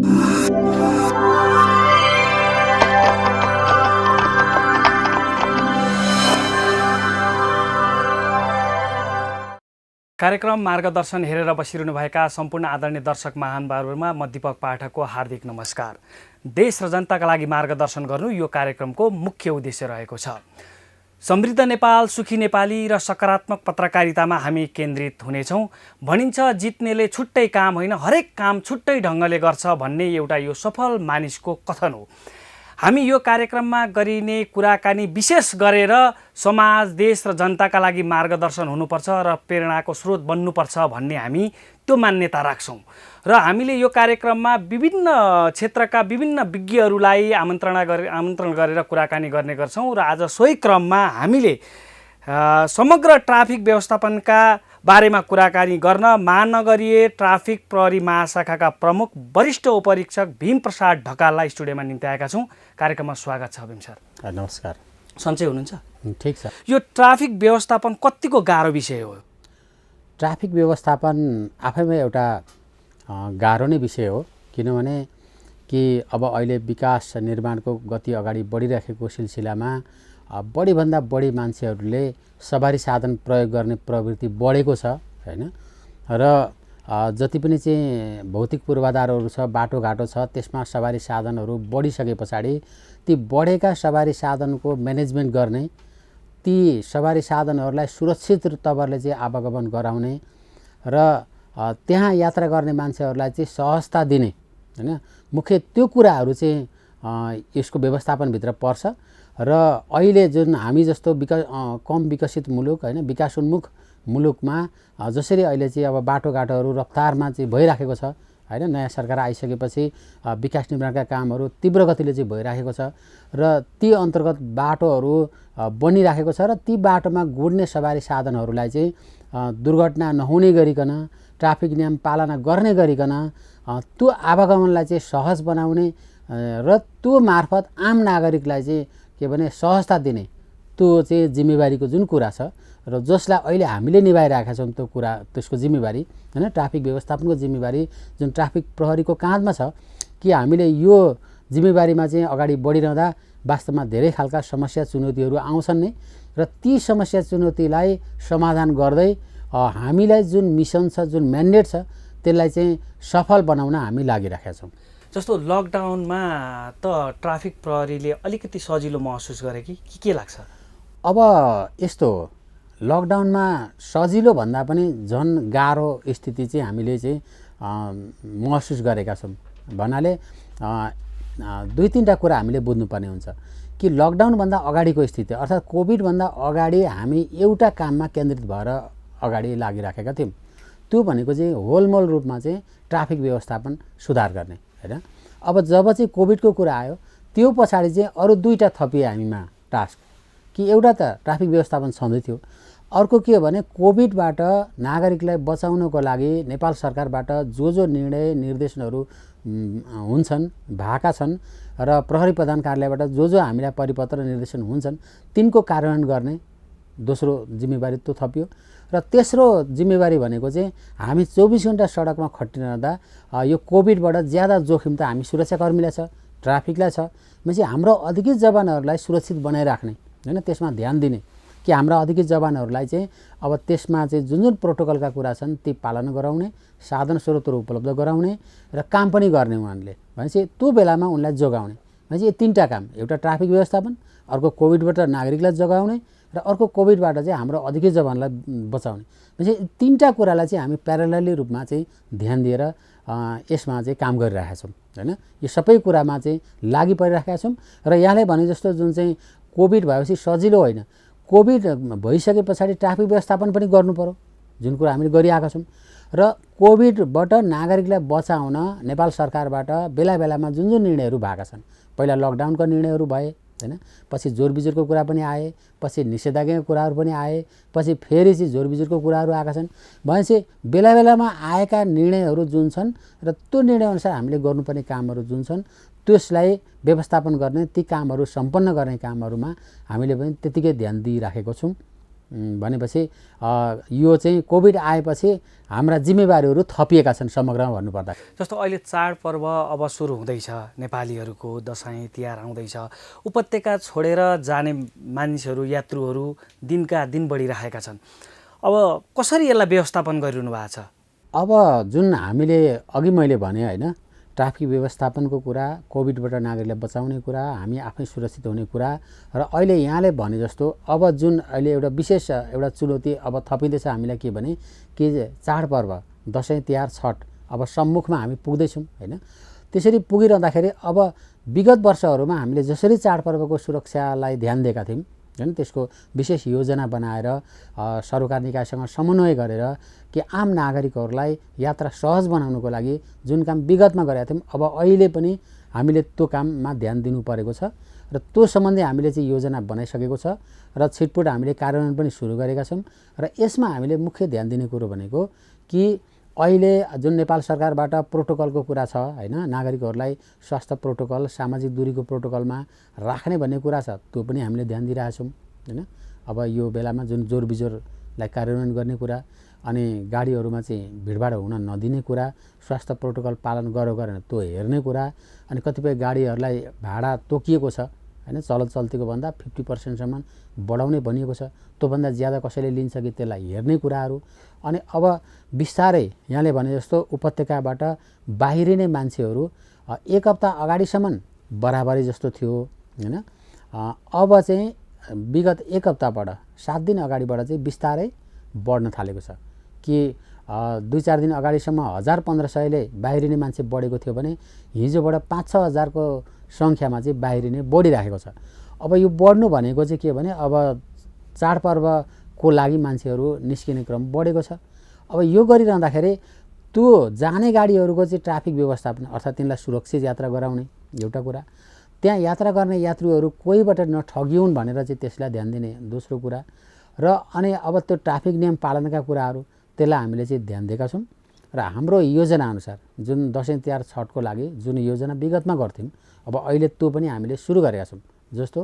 कार्यक्रम मार्गदर्शन हेरेर बसिरहनुभएका सम्पूर्ण आदरणीय दर्शक महानुभावहरूमा म दीपक पाठकको हार्दिक नमस्कार। देश र जनताका लागि मार्गदर्शन गर्नु यो कार्यक्रमको मुख्य उद्देश्य रहेको छ। समृद्ध नेपाल, सुखी नेपाली र सकारात्मक पत्रकारितामा हामी केन्द्रित हुनेछौँ। भनिन्छ जित्नेले छुट्टै काम होइन, हरेक काम छुट्टै ढङ्गले गर्छ भन्ने एउटा यो सफल मानिसको कथन हो। हामी यो कार्यक्रममा गरिने कुराकानी विशेष गरेर समाज, देश र जनताका लागि मार्गदर्शन हुनुपर्छ र प्रेरणाको स्रोत बन्नुपर्छ भन्ने हामी त्यो मान्यता राख्छौँ। र हामीले यो कार्यक्रममा विभिन्न क्षेत्रका विभिन्न विज्ञहरूलाई आमन्त्रण गरेर कुराकानी गर्ने गर्छौँ। र आज सोही क्रममा हामीले समग्र ट्राफिक व्यवस्थापनका बारेमा कुराकानी गर्न महानगरीय ट्राफिक प्रहरी महाशाखाका प्रमुख वरिष्ठ उपरीक्षक भीम प्रसाद ढकाललाई स्टुडियोमा निम्ति आएका छौँ। कार्यक्रममा स्वागत छ भीम सर। नमस्कार। सन्चै हुनुहुन्छ? ठिक छ। यो ट्राफिक व्यवस्थापन कतिको गाह्रो विषय हो? ट्राफिक व्यवस्थापन आफैमा एउटा गाह्रो नै विषय हो, किनभने कि अब अहिले विकास निर्माणको गति अगाडि बढिरहेको सिलसिलामा बढीभन्दा बढी मान्छेहरूले सवारी साधन प्रयोग गर्ने प्रवृत्ति बढेको छ हैन। र जति पनि चाहिँ भौतिक पूर्वाधारहरू छ, बाटोघाटो छ, त्यसमा सवारी साधनहरू बढिसके पछाडि ती बढेका सवारी साधनको म्यानेजमेन्ट गर्ने, ती सवारी साधनहरूलाई सुरक्षित तवरले चाहिँ आवागमन गराउने र त्यहाँ यात्रा गर्ने मान्छेहरूलाई चाहिँ सहजता दिने हैन, मुख्य त्यो कुराहरू चाहिँ यसको व्यवस्थापनभित्र पर्छ। र अहिले जुन हामी जस्तो कम विकसित मुलुक हैन, विकासोन्मुख मुलुकमा जसरी अहिले चाहिँ अब बाटोघाटोहरू रफ्तारमा चाहिँ भइराखेको छ हैन, नयाँ सरकार आइसकेपछि विकास निर्माणका कामहरू तीव्र गतिले चाहिँ भइराखेको छ र ती अन्तर्गत बाटोहरू बनिराखेको छ र ती बाटोमा गुड्ने सवारी साधनहरूलाई चाहिँ दुर्घटना नहुने गरिकन, ट्राफिक नियम पालना गर्ने गरिकन त्यो आवागमनलाई चाहिँ सहज बनाउने र त्यो मार्फत आम नागरिकलाई चाहिँ के भने सहजता दिने त्यो चाहिँ जिम्मेवारीको जुन कुरा छ र जसलाई अहिले हामीले निभाइरहेका छौँ त्यो कुरा, त्यसको जिम्मेवारी हैन, ट्राफिक व्यवस्थापनको जिम्मेवारी जुन ट्राफिक प्रहरीको काँधमा छ कि हामीले यो जिम्मेवारीमा चाहिँ अगाडि बढिरहँदा वास्तवमा धेरै खालका समस्या चुनौतीहरू आउँछन् नै र ती समस्या चुनौतीलाई समाधान गर्दै हामीलाई जुन मिसन छ, जुन म्यान्डेट छ, त्यसलाई चाहिँ सफल बनाउन हामी लागिरहेका छौँ। जस्तो लकडाउनमा त ट्राफिक प्रहरीले अलिकति सजिलो महसुस गरे कि के लाग्छ? अब यस्तो लकडाउनमा सजिलो भन्दा पनि झन् गाह्रो स्थिति चाहिँ हामीले चाहिँ महसुस गरेका छौँ। भन्नाले दुई तिनवटा कुरा हामीले बुझ्नुपर्ने हुन्छ कि लकडाउनभन्दा अगाडिको स्थिति अर्थात् कोभिडभन्दा अगाडि हामी एउटा काममा केन्द्रित भएर अगाडि लागिराखेका थियौँ। त्यो भनेको चाहिँ होलमोल रूपमा चाहिँ ट्राफिक व्यवस्थापन सुधार गर्ने हैन। अब जब चाहिँ कोभिडको कुरा आयो त्यो पछाडि चाहिँ अरू दुईवटा थपिए हामीमा टास्क कि एउटा त ट्राफिक व्यवस्थापन छँदै थियो, अर्को के हो भने कोभिडबाट नागरिकलाई बचाउनको लागि नेपाल सरकारबाट जो निर्णय निर्देशनहरू हुन्छन्, भएका छन् र प्रहरी प्रधान कार्यालयबाट जो हामीलाई परिपत्र निर्देशन हुन्छन् तिनको कार्यान्वयन गर्ने दोस्रो जिम्मेवारी त्यो थपियो। र तेस्रो जिम्मेवारी भनेको चाहिँ हामी 24 घण्टा सडकमा खटिरहँदा यो कोभिडबाट ज्यादा जोखिम त हामी सुरक्षाकर्मीलाई छ, ट्राफिकलाई छ, भनेपछि हाम्रो अधिकृत जवानहरूलाई सुरक्षित बनाइराख्ने हैन, त्यसमा ध्यान दिने कि हाम्रा अधिकृत जवानहरूलाई चाहिँ अब त्यसमा चाहिँ जुन प्रोटोकलका कुरा छन् ती पालना गराउने, साधन स्रोतहरू उपलब्ध गराउने र काम पनि गर्ने उहाँहरूले, भनेपछि त्यो बेलामा उनलाई जोगाउने। भनेपछि यो तीनवटा काम, एउटा ट्राफिक व्यवस्थापन, अर्को कोभिडबाट नागरिकलाई जोगाउने र अर्को कोभिडबाट चाहिँ हाम्रो अधिकृत जवानलाई बचाउने। भनेपछि तीनवटा कुरालाई चाहिँ हामी प्यारालली रूपमा चाहिँ ध्यान दिएर यसमा चाहिँ काम गरिरहेका छौँ हैन। यो सबै कुरामा चाहिँ लागि परिरहेका छौँ र यहाँले भने जस्तो जुन चाहिँ कोभिड भएपछि सजिलो होइन, कोभिड भइसके पछाडि ट्राफिक व्यवस्थापन पनि गर्नु पर्यो, जुन कुरा हामीले गरिआएका छौँ। र कोभिडबाट नागरिकलाई बचाउन नेपाल सरकारबाट बेला बेलामा जुन निर्णयहरू भएका छन्, पहिला लकडाउनका निर्णयहरू भए हैन, पछि जोरबिजोरको कुरा पनि आए, पछि निषेधाज्ञाको कुराहरू पनि आए, पछि फेरि चाहिँ जोरबिजोरको कुराहरू आएका छन्। भनेपछि बेला बेलामा आएका निर्णयहरू जुन छन् र त्यो निर्णयअनुसार हामीले गर्नुपर्ने कामहरू जुन छन् त्यसलाई व्यवस्थापन गर्ने, ती कामहरू सम्पन्न गर्ने कामहरूमा हामीले पनि त्यतिकै ध्यान दिइराखेको छौँ। भनेपछि यो चाहिँ कोभिड आएपछि हाम्रा जिम्मेवारीहरू थपिएका छन् समग्रमा भन्नुपर्दा। जस्तो अहिले चाडपर्व अब सुरु हुँदैछ, नेपालीहरूको दसैँ तिहार आउँदैछ, उपत्यका छोडेर जाने मानिसहरू यात्रुहरू दिनका दिन बढिरहेका छन्। अब कसरी यसलाई व्यवस्थापन गरिरहनु भएको छ? अब जुन हामीले अघि मैले भने होइन, ट्राफिक व्यवस्थापनको कुरा, कोभिडबाट नागरिकलाई बचाउने कुरा, हामी आफै सुरक्षित हुने कुरा र अहिले यहाँले भने जस्तो अब जुन अहिले एउटा विशेष एउटा चुनौती अब थपिँदैछ हामीलाई के भने कि चाडपर्व दसैँ तिहार छठ अब सम्मुखमा हामी पुग्दैछौँ होइन। त्यसरी पुगिरहँदाखेरि अब विगत वर्षहरूमा हामीले जसरी चाडपर्वको सुरक्षालाई ध्यान दिएका थियौँ होइन, त्यसको विशेष योजना बनाएर सरकार निकायसँग समन्वय गरेर कि आम नागरिकहरूलाई यात्रा सहज बनाउनको लागि जुन काम विगतमा गरेका थियौँ अब अहिले पनि हामीले त्यो काममा ध्यान दिनु परेको छ र त्यो सम्बन्धी हामीले चाहिँ योजना बनाइसकेको छ र छिटपुट हामीले कार्यान्वयन पनि सुरु गरेका छौँ। र यसमा हामीले मुख्य ध्यान दिने कुरो भनेको कि अहिले जुन नेपाल सरकारबाट प्रोटोकलको कुरा छ होइन, नागरिकहरूलाई स्वास्थ्य प्रोटोकल सामाजिक दूरीको प्रोटोकलमा राख्ने भन्ने कुरा छ, त्यो पनि हामीले ध्यान दिइरहेछौँ होइन। अब यो बेलामा जुन जोर बिजोरलाई कार्यान्वयन गर्ने कुरा अनि गाडीहरूमा चाहिँ भिडभाड हुन नदिने कुरा, स्वास्थ्य प्रोटोकल पालन गरो गरेन त्यो हेर्ने कुरा, अनि कतिपय गाडीहरूलाई भाडा तोकिएको छ होइन, चलत चल्तीको भन्दा 50% बढाउने भनिएको छ, त्योभन्दा ज्यादा कसैले लिन्छ कि त्यसलाई हेर्ने कुराहरू। अनि अब बिस्तारै यहाँले भने जस्तो उपत्यकाबाट बाहिरिने मान्छेहरू एक हप्ता अगाडिसम्म बराबरी जस्तो थियो होइन, अब चाहिँ विगत एक हप्ताबाट 7 दिन अगाडिबाट चाहिँ बिस्तारै बढ्न थालेको छ कि 2-4 दिन अगाडिसम्म 1000-1500ले बाहिरिने मान्छे बढेको थियो भने हिजोबाट 5-6 हजारको सङ्ख्यामा चाहिँ बाहिरिने बढिरहेको छ। अब यो बढ्नु भनेको चाहिँ के भने अब चाडपर्वको लागि मान्छेहरू निस्किने क्रम बढेको छ। अब यो गरिरहँदाखेरि त्यो जाने गाडीहरूको चाहिँ ट्राफिक व्यवस्थापन अर्थात् तिनलाई सुरक्षित यात्रा गराउने एउटा कुरा, त्यहाँ यात्रा गर्ने यात्रुहरू कोहीबाट नठगिउन् भनेर चाहिँ त्यसलाई ध्यान दिने दोस्रो कुरा, र अनि अब त्यो ट्राफिक नियम पालनका कुराहरू त्यसलाई हामीले चाहिँ ध्यान दिएका छौँ। र हाम्रो योजनाअनुसार जुन दसैँ तिहार छठको लागि जुन योजना विगतमा गर्थ्यौँ अब अहिले त्यो पनि हामीले सुरु गरेका छौँ। जस्तो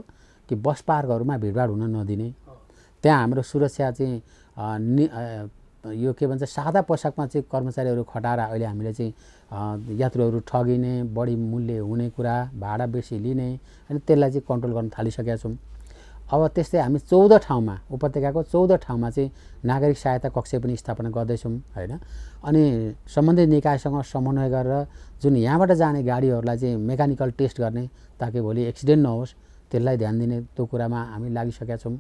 कि बस पार्कहरूमा भिडभाड हुन नदिने, त्यहाँ हाम्रो सुरक्षा चाहिँ यो के भन्छ सादा पोसाकमा चाहिँ कर्मचारीहरू खटाएर अहिले हामीले चाहिँ यात्रुहरू ठगिने, बढी मूल्य हुने कुरा, भाडा बेसी लिने अनि त्यसलाई चाहिँ कन्ट्रोल गर्न थालिसकेका छौँ। अब त्यस्तै हामी 14 ठाउँमा उपत्यकाको 14 ठाउँमा चाहिँ नागरिक सहायता कक्ष पनि स्थापना गर्दैछौँ होइन। अनि सम्बन्धित निकायसँग समन्वय गरेर जुन यहाँबाट जाने गाडीहरूलाई चाहिँ मेकानिकल टेस्ट गर्ने ताकि भोलि एक्सिडेन्ट नहोस् त्यसलाई ध्यान दिने त्यो कुरामा हामी लागिसकेका छौँ।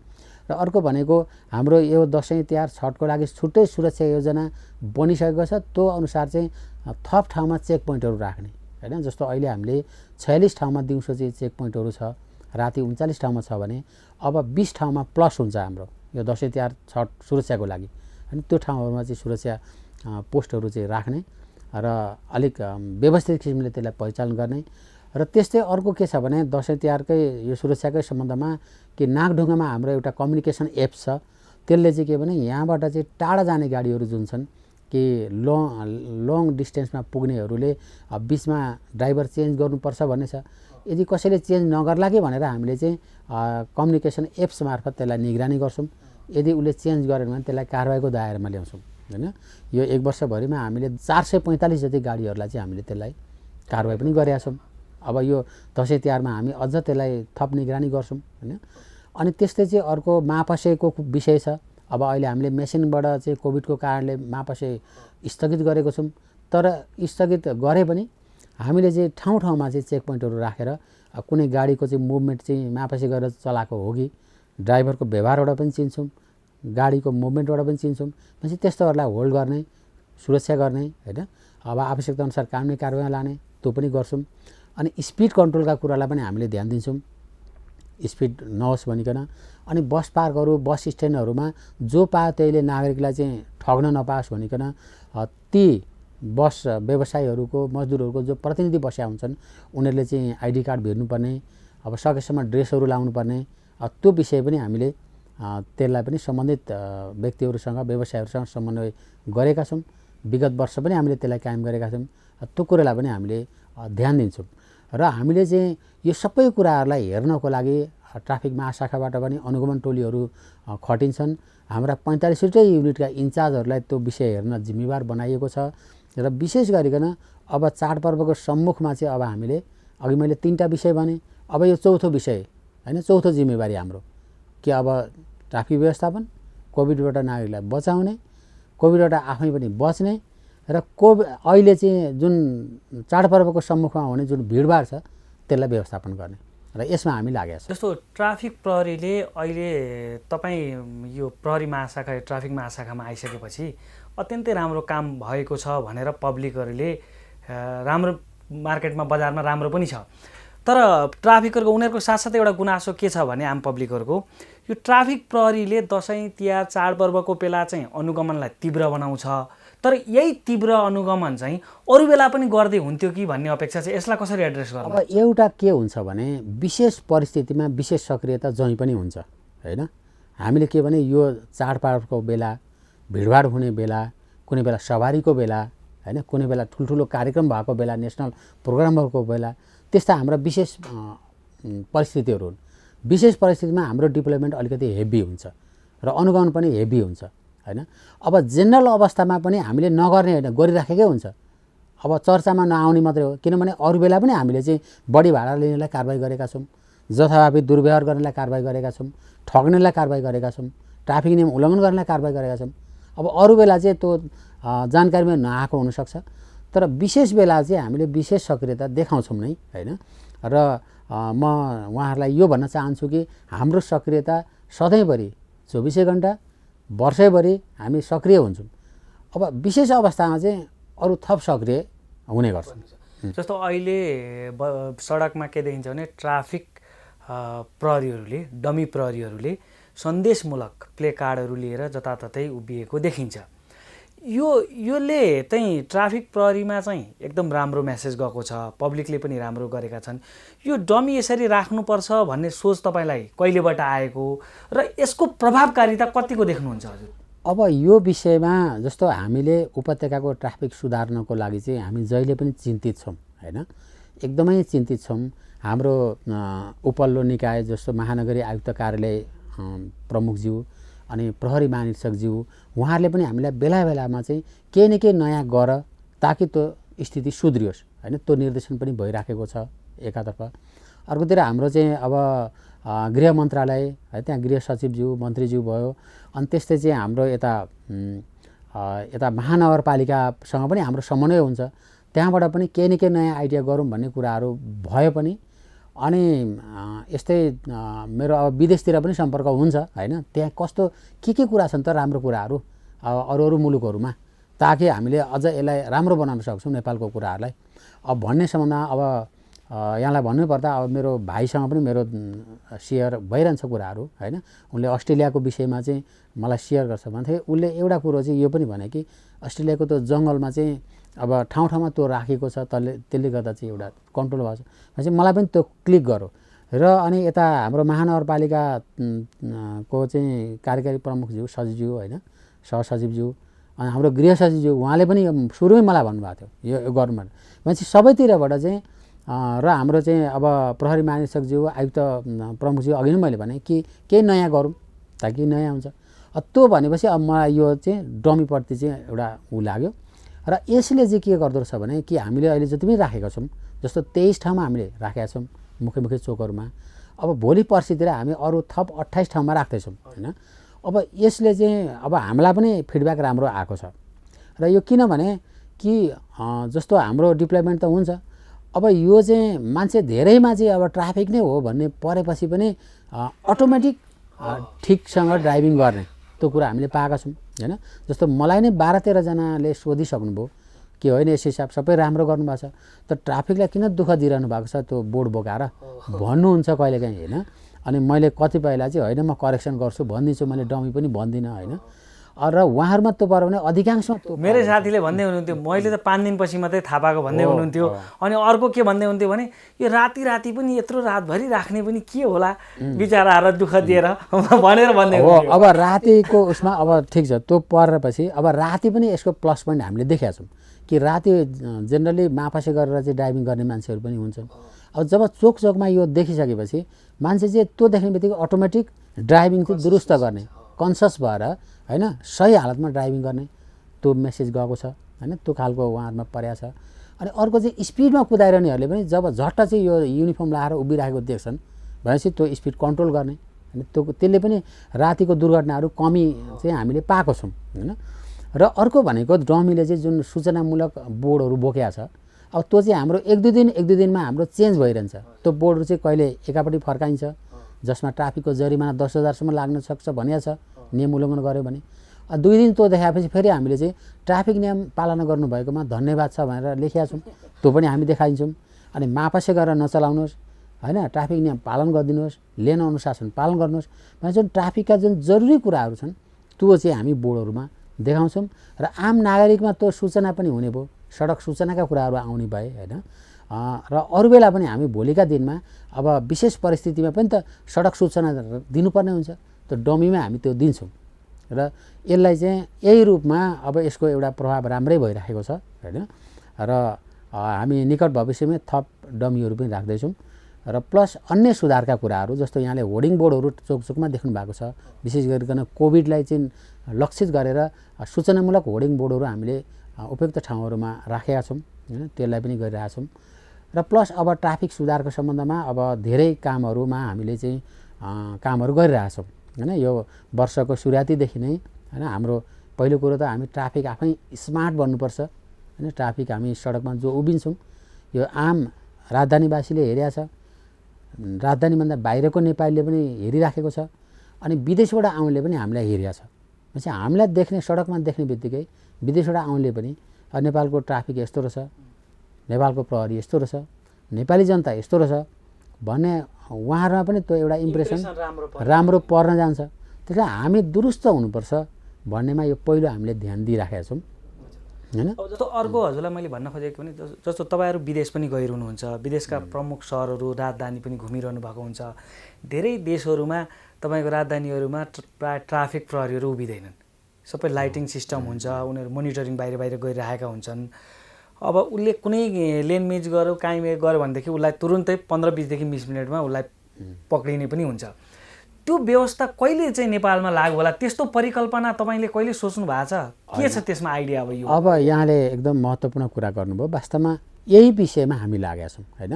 र अर्को भनेको हाम्रो यो दसैँ तिहार छठको लागि छुट्टै सुरक्षा योजना बनिसकेको छ। त्यो अनुसार चाहिँ थप ठाउँमा चेक पोइन्टहरू राख्ने होइन। जस्तो अहिले हामीले 46 ठाउँमा दिउँसो चाहिँ चेक पोइन्टहरू छ, राति 39 ठाउँमा छ भने अब 20 ठाउँमा प्लस हुन्छ हाम्रो यो दसैँ तिहार छठ सुरक्षाको लागि। अनि त्यो ठाउँहरूमा चाहिँ सुरक्षा पोस्टहरू चाहिँ राख्ने र अलिक व्यवस्थित किसिमले त्यसलाई परिचालन गर्ने। र त्यस्तै अर्को के छ भने दसैँ तिहारकै यो सुरक्षाकै सम्बन्धमा कि नागढुङ्गामा हाम्रो एउटा कम्युनिकेसन एप्स छ, त्यसले चाहिँ के भने यहाँबाट चाहिँ टाढा जाने गाडीहरू जुन छन् कि लङ डिस्टेन्समा पुग्नेहरूले बिचमा ड्राइभर चेन्ज गर्नुपर्छ भन्ने छ, यदि कसैले चेन्ज नगर्ला कि भनेर हामीले चाहिँ कम्युनिकेसन एप्स मार्फत त्यसलाई निगरानी गर्छौँ। यदि उसले चेन्ज गरेन भने त्यसलाई कारबाहीको दायरामा ल्याउँछौँ होइन। यो 1 वर्षभरिमा हामीले 445 जति गाडीहरूलाई चाहिँ हामीले त्यसलाई कारबाही पनि गरेका छौँ। अब यो दसैँ तिहारमा हामी अझ त्यसलाई थप निगरानी गर्छौँ होइन। अनि त्यस्तै चाहिँ अर्को महापसेको विषय छ। अब अहिले हामीले मेसिनबाट चाहिँ कोभिडको कारणले महापसे स्थगित गरेको छौँ, तर स्थगित गरे पनि हामीले चाहिँ ठाउँ ठाउँमा चाहिँ चेक पोइन्टहरू राखेर कुनै गाडीको चाहिँ मुभमेन्ट चाहिँ महापसे गरेर चलाएको हो कि ड्राइभरको व्यवहारबाट पनि चिन्छौँ, गाडीको मुभमेन्टबाट पनि चिन्छौँ। भनेपछि त्यस्तोहरूलाई होल्ड गर्ने, सुरक्षा गर्ने होइन। अब आवश्यकता अनुसार कानुनी कारबाही लाने त्यो पनि गर्छौँ। अनि स्पिड कन्ट्रोलका कुरालाई पनि हामीले ध्यान दिन्छौँ, स्पिड नहोस् भनिकन। अनि बस पार्कहरू बस स्ट्यान्डहरूमा जो पायो त्यहीले नागरिकलाई चाहिँ ठग्न नपाओस् भनिकन ती बस व्यवसायीहरूको मजदुरहरूको जो प्रतिनिधि बसेका हुन्छन् उनीहरूले चाहिँ आइडी कार्ड भिर्नुपर्ने, अब सकेसम्म ड्रेसहरू लाउनुपर्ने, त्यो विषय पनि हामीले त्यसलाई पनि सम्बन्धित व्यक्तिहरूसँग व्यवसायहरूसँग समन्वय गरेका छौँ। विगत वर्ष पनि हामीले त्यसलाई कायम गरेका छौँ। त्यो कुरालाई पनि हामीले ध्यान दिन्छौँ। र हामीले चाहिँ यो सबै कुराहरूलाई हेर्नको लागि ट्राफिक महाशाखाबाट पनि अनुगमन टोलीहरू खटिन्छन्। हाम्रा 45वटै युनिटका इन्चार्जहरूलाई त्यो विषय हेर्न जिम्मेवार बनाइएको छ र विशेष गरिकन अब चाडपर्वको सम्मुखमा चाहिँ अब हामीले अघि मैले 3टा विषय भने, अब यो चौथो विषय हैन, चौथो जिम्मेवारी हाम्रो कि अब ट्राफिक व्यवस्थापन, कोभिडबाट नागरिकलाई बचाउने, कोभिडबाट आफै पनि बच्ने र अहिले चाहिँ जुन चाडपर्वको सम्मुखमा हुने जुन भिडभाड छ त्यसलाई व्यवस्थापन गर्ने र यसमा हामी लागेका छौँ। जस्तो ट्राफिक प्रहरीले अहिले तपाईँ यो प्रहरी महाशाखा ट्राफिक महाशाखामा आइसकेपछि अत्यन्तै राम्रो काम भएको छ भनेर पब्लिकहरूले राम्रो मार्केटमा बजारमा राम्रो पनि छ। तर ट्राफिकरको उनीहरूको साथसाथै एउटा गुनासो के छ भने आम पब्लिकहरूको यो ट्राफिक प्रहरीले दसैँ तिहार चाडपर्वको बेला चाहिँ अनुगमनलाई तीव्र बनाउँछ, तर यही तीव्र अनुगमन चाहिँ अरू बेला पनि गर्दै हुन्थ्यो कि भन्ने अपेक्षा छ। यसलाई कसरी एड्रेस गर्नु? अब एउटा के हुन्छ भने विशेष परिस्थितिमा विशेष सक्रियता जहीँ पनि हुन्छ हैन। हामीले के भने यो चाडपर्वको बेला, भिडभाड हुने बेला, कुनै बेला सवारीको बेला हैन, कुनै बेला ठुल्ठुलो कार्यक्रम भएको बेला, नेसनल प्रोग्रामहरूको बेला, त्यस्ता हाम्रा विशेष परिस्थितिहरू हुन्। विशेष परिस्थितिमा हाम्रो डिप्लोयमेन्ट अलिकति हेभी हुन्छ र अनुगमन पनि हेभी हुन्छ हैन। अब जेनरल अवस्थामा पनि हामीले नगर्ने होइन, गरिराखेकै हुन्छ। अब चर्चामा नआउने मात्रै हो, किनभने अरू बेला पनि हामीले चाहिँ बढी भाडा लिनेलाई कारबाही गरेका छौँ, जथाभावी दुर्व्यवहार गर्नेलाई कारबाही गरेका छौँ, ठग्नेलाई कारबाही गरेका छौँ, ट्राफिक नियम उल्लङ्घन गर्नेलाई कारबाही गरेका छौँ। अब अरू बेला चाहिँ त्यो जानकारीमा नआएको हुनसक्छ, तर विशेष बेला चाहिँ हामीले विशेष सक्रियता देखाउँछौँ नै हैन। र म उहाँहरूलाई यो भन्न चाहन्छु कि हाम्रो सक्रियता सधैँभरि 24 घण्टा वर्षैभरि हामी सक्रिय हुन्छौँ। अब विशेष अवस्थामा चाहिँ अरू थप सक्रिय हुने गर्छन्। जस्तो अहिले सडकमा के देखिन्छ भने ट्राफिक प्रहरीहरूले, डमी प्रहरीहरूले सन्देशमूलक प्ले कार्डहरू लिएर जताततै उभिएको देखिन्छ। योले चाहिँ ट्राफिक प्रहरीमा चाहिँ एकदम राम्रो मेसेज गएको छ, पब्लिकले पनि राम्रो गरेका छन्। यो डमी यसरी राख्नुपर्छ भन्ने सोच तपाईँलाई कहिलेबाट आएको र यसको प्रभावकारिता कतिको देख्नुहुन्छ हजुर? अब यो विषयमा जस्तो हामीले उपत्यकाको ट्राफिक सुधार्नको लागि चाहिँ हामी जहिले पनि चिन्तित छौँ हैन, एकदमै चिन्तित छौँ। हाम्रो उपल्लो निकाय जस्तो महानगरी आयुक्त कार्यालय प्रमुखज्यू अनि प्रहरी महानिरीक्षकज्यू उहाँहरूले पनि हामीलाई बेला बेलामा चाहिँ केही न केही नयाँ गर ताकि त्यो स्थिति सुध्रियोस् हैन, त्यो निर्देशन पनि भइराखेको छ एकातर्फ। अर्कोतिर हाम्रो चाहिँ अब गृह मन्त्रालय है, त्यहाँ गृह सचिवज्यू मन्त्रीज्यू भयो, अनि त्यस्तै चाहिँ हाम्रो यता महानगरपालिकासँग पनि हाम्रो समन्वय हुन्छ। त्यहाँबाट पनि केही न केही नयाँ आइडिया गरौँ भन्ने कुराहरू भयो पनि। अनि यस्तै मेरो अब विदेशतिर पनि सम्पर्क हुन्छ हैन, त्यहाँ कस्तो के कुरा छन् त राम्रो कुराहरू अब अरू मुलुकहरूमा, ताकि हामीले अझ यसलाई राम्रो बनाउन सक्छौँ नेपालको कुराहरूलाई। अब भन्ने सम्बन्धमा अब यहाँलाई भन्नुपर्दा अब मेरो भाइसँग पनि मेरो सेयर भइरहन्छ कुराहरू हैन। उनले अस्ट्रेलियाको विषयमा चाहिँ मलाई सेयर गर्छ भन्थे। उसले एउटा कुरो चाहिँ यो पनि भने कि अस्ट्रेलियाको त्यो जङ्गलमा चाहिँ अब ठाउँ ठाउँमा त्यो राखेको छ, त्यसले गर्दा चाहिँ एउटा कन्ट्रोल भएको छ भनेपछि मलाई पनि त्यो क्लिक गरौँ। र अनि यता हाम्रो महानगरपालिका को चाहिँ कार्यकारी प्रमुखज्यू सचिवज्यू हैन, सहसचिवज्यू अनि हाम्रो गृह सचिवज्यू उहाँले पनि सुरुमै मलाई भन्नुभएको थियो यो गर्नु भनेपछि सबैतिरबाट चाहिँ। र हाम्रो चाहिँ अब प्रहरी महानिरीक्षकज्यू आयुक्त प्रमुखज्यू अघि नै मैले भने कि केही नयाँ गरौँ ताकि नयाँ हुन्छ। त्यो भनेपछि अब मलाई यो चाहिँ डमीप्रति चाहिँ एउटा लाग्यो। र यसले चाहिँ के गर्दो रहेछ भने कि हामीले अहिले जति पनि राखेका छौँ, जस्तो 23 ठाउँमा हामीले राखेका छौँ मुख्य चोकहरूमा, अब भोलि पर्सितिर हामी अरू थप 28 ठाउँमा राख्दैछौँ हैन। अब यसले चाहिँ अब हामीलाई पनि फिडब्याक राम्रो आएको छ। र यो किनभने कि जस्तो हाम्रो डिप्लोयमेन्ट त हुन्छ, अब यो चाहिँ मान्छे धेरैमा चाहिँ अब ट्राफिक नै हो भन्ने परेपछि पनि अटोमेटिक ठिकसँग ड्राइभिङ गर्ने त्यो कुरा हामीले पाएका छौँ हैन। जस्तो मलाई नै 12-13 जनाले सोधिसक्नुभयो कि होइन यस हिसाब सबै राम्रो गर्नुभएको छ, त ट्राफिकलाई किन दुःख दिइरहनु भएको छ त्यो बोर्ड बोकाएर भन्नुहुन्छ कहिलेकाहीँ हैन। अनि मैले कतिपयलाई चाहिँ होइन म करेक्सन गर्छु भनिदिन्छु, मैले डमी पनि भन्दिनँ हैन। र उहाँहरूमा त्यो पर्यो भने अधिकांशमा त्यो मेरै साथीले भन्दै हुनुहुन्थ्यो मैले त 5 दिनपछि मात्रै थाहा पाएको भन्दै हुनुहुन्थ्यो। अनि अर्को के भन्दै हुन्थ्यो भने यो राति पनि यत्रो रातभरि राख्ने पनि के होला बिचाराहरूलाई दुःख दिएर भनेर भन्दै हो। अब रातिको उसमा अब ठिक छ त्यो परेपछि अब राति पनि यसको प्लस पोइन्ट हामीले देखेका छौँ कि राति जेनरली माफासे गरेर चाहिँ ड्राइभिङ गर्ने मान्छेहरू पनि हुन्छन्। अब जब चोक चोकमा यो देखिसकेपछि मान्छे चाहिँ त्यो देख्ने बित्तिकै अटोमेटिक ड्राइभिङ चाहिँ दुरुस्त गर्ने कन्सियस भएर होइन सही हालतमा ड्राइभिङ गर्ने त्यो मेसेज गएको छ होइन त्यो खालको उहाँहरूमा परेको छ। अनि अर्को चाहिँ स्पिडमा कुदाइरहनेहरूले पनि जब झट्ट चाहिँ यो युनिफर्म लगाएर उभिराखेको देख्छन् भनेपछि त्यो स्पिड कन्ट्रोल गर्ने होइन त्यसले पनि रातिको दुर्घटनाहरू कमी चाहिँ हामीले पाएको छौँ होइन। र अर्को भनेको डमीले चाहिँ जुन सूचनामूलक बोर्डहरू बोकेको छ अब त्यो चाहिँ हाम्रो एक दुई दिनमा हाम्रो चेन्ज भइरहन्छ। त्यो बोर्डहरू चाहिँ कहिले एकापट्टि फर्काइन्छ जसमा ट्राफिकको जरिमाना 10,000 लाग्न सक्छ भनिएको छ नियम उल्लङ्घन गर्यो भने। 2 दिन त्यो देखाएपछि फेरि हामीले चाहिँ ट्राफिक नियम पालना गर्नुभएकोमा धन्यवाद छ भनेर लेखेका छौँ त्यो पनि हामी देखाइन्छौँ। अनि मापासे गरेर नचलाउनुहोस् होइन ट्राफिक नियम पालन गरिदिनुहोस् लेन अनुशासन पालन गर्नुहोस् भने जुन ट्राफिकका जुन जरुरी कुराहरू छन् त्यो चाहिँ हामी बोर्डहरूमा देखाउँछौँ। र आम नागरिकमा त्यो सूचना पनि हुने भयो सडक सूचनाका कुराहरू आउने भए होइन। र अरू बेला पनि हामी भोलिका दिनमा अब विशेष परिस्थितिमा पनि त सडक सूचना दिनुपर्ने हुन्छ त्यो डमीमा हामी त्यो दिन्छौँ। र यसलाई चाहिँ यही रूपमा अब यसको एउटा प्रभाव राम्रै भइराखेको छ होइन। र हामी निकट भविष्यमै थप डमीहरू पनि राख्दैछौँ। र प्लस अन्य सुधारका कुराहरू जस्तो यहाँले होर्डिङ बोर्डहरू चोकचोकमा देख्नु भएको छ विशेष गरिकन कोभिडलाई चाहिँ लक्षित गरेर सूचनामूलक होर्डिङ बोर्डहरू हामीले उपयुक्त ठाउँहरूमा राखेका छौँ होइन त्यसलाई पनि गरिरहेका छौँ। र प्लस अब ट्राफिक सुधारको सम्बन्धमा अब धेरै कामहरूमा हामीले चाहिँ कामहरू गरिरहेछौँ होइन। यो वर्षको सुरुवातीदेखि नै होइन हाम्रो पहिलो कुरो त हामी ट्राफिक आफै स्मार्ट बन्नुपर्छ होइन। ट्राफिक हामी सडकमा जो उभिन्छौँ यो आम राजधानीवासीले हेरेको छ राजधानीभन्दा बाहिरको नेपालीले पनि हेरिराखेको छ अनि विदेशबाट आउनेले पनि हामीलाई हेरेको छ। भनेपछि हामीलाई देख्ने सडकमा देख्ने बित्तिकै विदेशबाट आउनेले पनि नेपालको ट्राफिक यस्तो रहेछ नेपालको प्रहरी यस्तो रहेछ नेपाली जनता यस्तो रहेछ भन्ने उहाँहरूमा पनि त्यो एउटा इम्प्रेसन राम्रो पर्न जान्छ। त्यसलाई हामी दुरुस्त हुनुपर्छ भन्नेमा यो पहिलो हामीले ध्यान दिइराखेका छौँ हैन। अब जस्तो अर्को हजुरलाई मैले भन्न खोजेको पनि जस्तो तपाईँहरू विदेश पनि गइरहनुहुन्छ विदेशका प्रमुख सहरहरू राजधानी पनि घुमिरहनु भएको हुन्छ। धेरै देशहरूमा तपाईँको राजधानीहरूमा प्राय ट्राफिक प्रहरीहरू उभिँदैनन् सबै लाइटिङ सिस्टम हुन्छ उनीहरू मोनिटरिङ बाहिर बाहिर गरिरहेका हुन्छन्। अब उसले कुनै लेन मिस गर्यो काहीँ गऱ्यो भनेदेखि उसलाई तुरुन्तै 15-20 देखि 20 मिनटमा उसलाई पक्रिने पनि हुन्छ। त्यो व्यवस्था कहिले चाहिँ नेपालमा लागू होला त्यस्तो परिकल्पना तपाईँले कहिले सोच्नु भएको छ के छ त्यसमा आइडिया? अब यो अब यहाँले एकदम महत्त्वपूर्ण कुरा गर्नुभयो। वास्तवमा यही विषयमा हामी लागेका छौँ होइन।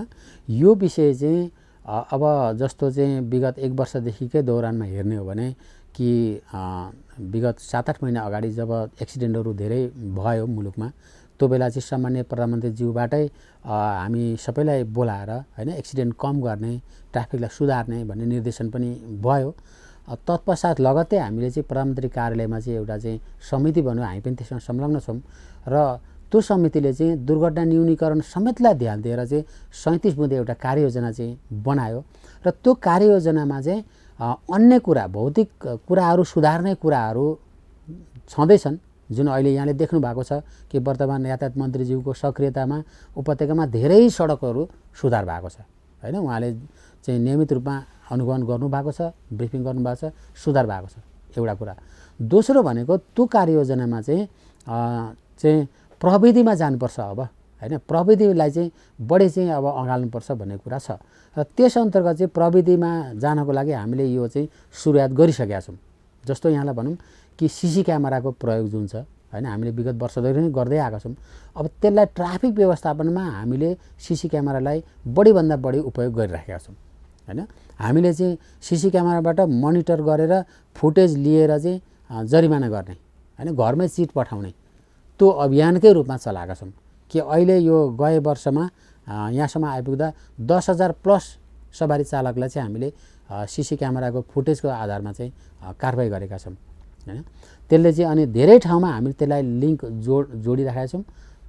यो विषय चाहिँ अब जस्तो चाहिँ विगत 1 वर्षदेखिकै दौरानमा हेर्ने हो भने कि विगत 7-8 महिना अगाडि जब एक्सिडेन्टहरू धेरै भयो मुलुकमा त्यो बेला चाहिँ सामान्य प्रधानमन्त्रीज्यूबाटै हामी सबैलाई बोलाएर होइन एक्सिडेन्ट कम गर्ने ट्राफिकलाई सुधार्ने भन्ने निर्देशन पनि भयो। तत्पश्चात लगत्तै हामीले चाहिँ प्रधानमन्त्री कार्यालयमा चाहिँ एउटा चाहिँ समिति बन्यो हामी पनि त्यसमा संलग्न छौँ र त्यो समितिले चाहिँ दुर्घटना न्यूनीकरण समेतलाई ध्यान दिएर चाहिँ 37 बुँदे एउटा कार्ययोजना चाहिँ बनायो र त्यो कार्ययोजनामा चाहिँ अन्य कुरा भौतिक कुराहरू सुधार्ने कुराहरू छँदैछन् जुन अहिले यहाँले देख्नु भएको छ कि वर्तमान यातायात मन्त्रीज्यूको सक्रियतामा उपत्यकामा धेरै सडकहरू सुधार भएको छ होइन। उहाँले चाहिँ नियमित रूपमा अनुगमन गर्नुभएको छ ब्रिफिङ गर्नुभएको छ सुधार भएको छ एउटा कुरा। दोस्रो भनेको त्यो कार्ययोजनामा चाहिँ प्रविधिमा जानुपर्छ अब होइन प्रविधिलाई चाहिँ बढी चाहिँ अब अँगाल्नुपर्छ भन्ने कुरा छ र त्यस अन्तर्गत चाहिँ प्रविधिमा जानको लागि हामीले यो चाहिँ सुरुवात गरिसकेका छौँ। जस्तो यहाँलाई भनौँ कि सीसी क्यामेराको प्रयोग जुन छ होइन हामीले विगत वर्षदेखि नै गर्दै आएका छौँ। अब त्यसलाई ट्राफिक व्यवस्थापनमा हामीले सीसी क्यामेरालाई बढीभन्दा बढी उपयोग गरिराखेका छौँ होइन। हामीले चाहिँ सीसी क्यामेराबाट मोनिटर गरेर फुटेज लिएर चाहिँ जरिमाना गर्ने होइन घरमै चिट पठाउने त्यो अभियानकै रूपमा चलाएका छौँ कि अहिले यो गए वर्षमा यहाँसम्म आइपुग्दा 10,000 प्लस सवारी चालकलाई चाहिँ हामीले सीसी क्यामेराको फुटेजको आधारमा चाहिँ कारबाही गरेका छौँ हैन। त्यसले चाहिँ अनि धेरै ठाउँमा हामीले त्यसलाई लिङ्क जोडिराखेका छौँ।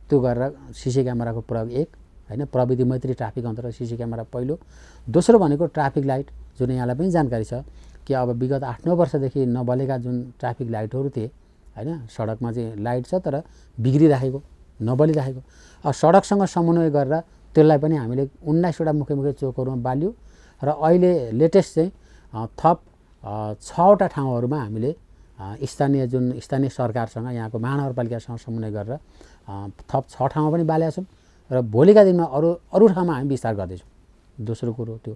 त्यो गरेर सीसी क्यामेराको प्रयोग एक हैन प्रविधि मैत्री ट्राफिक अन्तर्गत सीसी क्यामेरा पहिलो। दोस्रो भनेको ट्राफिक लाइट जुन यहाँलाई पनि जानकारी छ कि अब विगत 8-9 वर्षदेखि नबलेका जुन ट्राफिक लाइटहरू थिए हैन सडकमा चाहिँ लाइट छ तर बिग्रिराखेको नबलिराखेको अब सडकसँग समन्वय गरेर त्यसलाई पनि हामीले 19 वटा मुख्य मुख्य चोकहरूमा बाल्यो र अहिले लेटेस्ट चाहिँ थप 6 वटा ठाउँहरूमा हामीले स्थानीय सरकारसँग यहाँको महानगरपालिकासँग समन्वय गरेर थप 6 ठाउँमा पनि बालेका छौँ र भोलिका दिनमा अरू ठाउँमा हामी विस्तार गर्दैछौँ दोस्रो कुरो त्यो।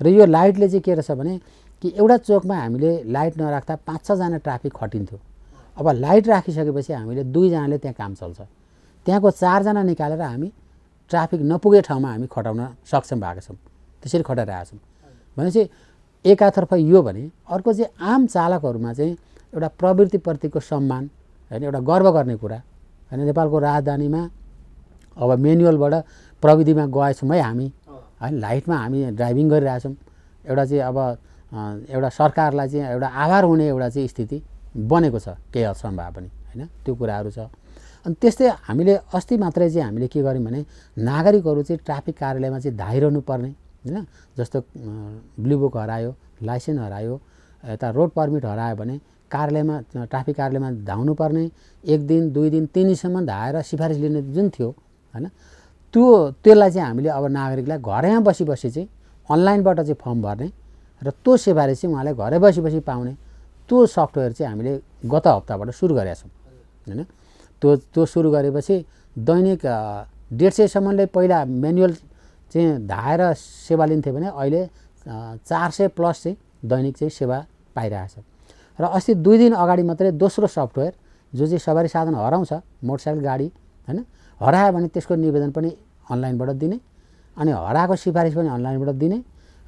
र यो लाइटले चाहिँ के रहेछ भने कि एउटा चोकमा हामीले लाइट नराख्दा 5-6 जना ट्राफिक खटिन्थ्यो। अब लाइट राखिसकेपछि हामीले 2 जनाले त्यहाँ काम चल्छ। त्यहाँको 4 जना निकालेर हामी ट्राफिक नपुगे ठाउँमा हामी खटाउन सक्षम भएका छौँ। त्यसरी खटाइरहेका छौँ। भनेपछि एकातर्फ यो भने अर्को चाहिँ आम चालकहरूमा चाहिँ एउटा प्रवृत्तिप्रतिको सम्मान हैन, एउटा गर्व गर्ने कुरा हैन। नेपालको राजधानीमा अब मेनुअलबाट प्रविधिमा गएछौँ है हामी हैन, लाइटमा हामी ड्राइभिङ गरिरहेछौँ। एउटा चाहिँ अब एउटा सरकारलाई चाहिँ एउटा आभार हुने एउटा चाहिँ स्थिति बनेको छ केही हदसम्म भए पनि हैन, त्यो कुराहरू छ। अनि त्यस्तै हामीले अस्ति मात्रै चाहिँ हामीले के गर्यौँ भने नागरिकहरू चाहिँ ट्राफिक कार्यालयमा चाहिँ धाइरहनु पर्ने हैन, जस्तो ब्लू बुक हरायो, लाइसेन्स हरायो, यता रोड पर्मिट हरायो भने कार्यालयमा ट्राफिक कार्यालयमा धाउनु पर्ने, 1 दिन 2 दिन 3 दिनसम्म धाएर सिफारिस लिने जुन थियो हैन, त्यसलाई चाहिँ हामीले अब नागरिकलाई घरैमा बसी चाहिँ अनलाइनबाट चाहिँ फर्म भर्ने र त्यो सिफारिस चाहिँ उहाँले घरै बसी पाउने त्यो सफ्टवेयर चाहिँ हामीले गत हप्ताबाट सुरु गरेका छौँ हैन। त्यो सुरु गरेपछि दैनिक 150 सम्मले पहिला म्यानुअल चाहिँ धाएर सेवा लिन्थे भने अहिले 400 प्लस चाहिँ दैनिक चाहिँ सेवा पाइरहेछ। र अस्ति 2 दिन अगाडि मात्रै दोस्रो सफ्टवेयर जो चाहिँ सवारी साधन हराउँछ, मोटरसाइकल गाडी हैन, हरायो भने त्यसको निवेदन पनि अनलाइनबाट दिने, अनि हराएको सिफारिस पनि अनलाइनबाट दिने,